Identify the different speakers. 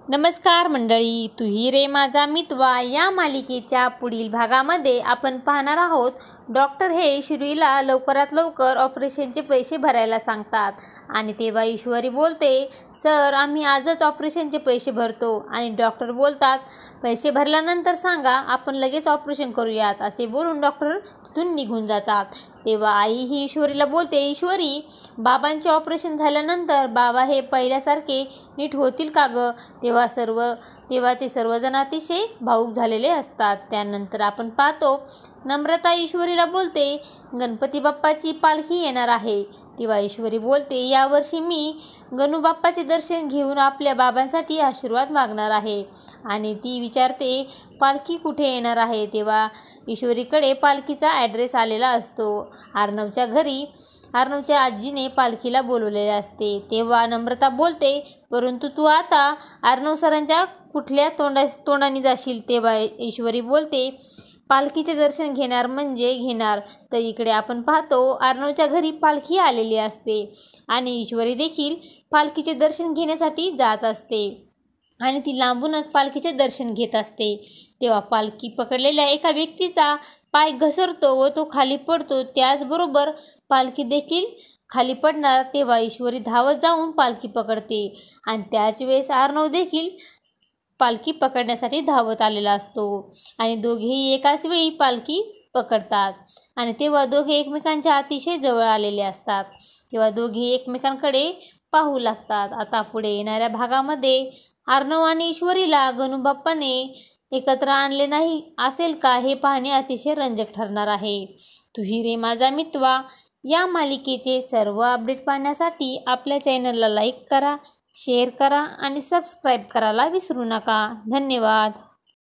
Speaker 1: नमस्कार मंडळी, तुही रे माझा मितवा या मालिकेच्या पुढील भागामध्ये आपण पाहणार आहोत. डॉक्टर हे ईश्वरीला लवकरात लवकर ऑपरेशनचे पैसे भरायला सांगतात आणि तेव्हा ईश्वरी बोलते, सर आम्ही आजच ऑपरेशनचे पैसे भरतो. आणि डॉक्टर बोलतात, पैसे भरल्यानंतर सांगा, आपण लगेच ऑपरेशन करूयात. असे बोलून डॉक्टर तिथून निघून जातात. तेव्हा आई ही ईश्वरीला बोलते, ईश्वरी बाबांचे ऑपरेशन झाल्यानंतर बाबा हे पहिल्यासारखे नीट होतील का गं? तेव्हा ते सर्वजण अतिशय भावूक झालेले असतात. त्यानंतर आपण पाहतो, नम्रता ईश्वरीला बोलते, गणपती बाप्पाची पालखी येणार आहे. तेव्हा ईश्वरी बोलते, यावर्षी मी गणू बाप्पाचे दर्शन घेऊन आपल्या बाबांसाठी आशीर्वाद मागणार आहे. आणि ती विचारते, पालखी कुठे येणार आहे? तेव्हा ईश्वरीकडे पालखीचा ॲड्रेस आलेला असतो. अर्णवच्या आजीने पालखीला बोलवलेले असते. तेव्हा नम्रता बोलते, परंतु तू आता अर्णव सरांच्या कुठल्या तोंडाने जाशील? तेव्हा ईश्वरी बोलते, पालखीचे दर्शन घेणार म्हणजे घेणार. तर इकडे आपण पाहतो, अर्णवच्या घरी पालखी आलेली असते आणि ईश्वरी देखील पालखीचे दर्शन घेण्यासाठी जात असते आणि ती लांबूनच पालखीचे दर्शन घेत असते. तेव्हा पालखी पकडलेल्या एका व्यक्तीचा पाय घसरतो व तो खाली पडतो. त्याचबरोबर पालखी देखील खाली पडणार. तेव्हा ईश्वरी धावत जाऊन पालखी पकडते आणि त्याच वेळेस अर्णव देखील पालखी पकडण्यासाठी धावत आलेला असतो आणि दोघेही एकाच वेळी पालखी पकडतात. आणि तेव्हा दोघे एकमेकांच्या अतिशय जवळ आलेले असतात. तेव्हा दोघे एकमेकांकडे पाहू लागतात. आता पुढे येणाऱ्या भागामध्ये अर्णव आणि ईश्वरीला गणू बाप्पाने एकत्र आणले नाही असेल का, हे पाहणे अतिशय रंजक ठरणार आहे. तुही रे माझा मितवा या मालिकेचे सर्व अपडेट पाहण्यासाठी आपल्या चॅनलला लाईक करा, शेअर करा आणि सबस्क्राईब करायला विसरू नका. धन्यवाद.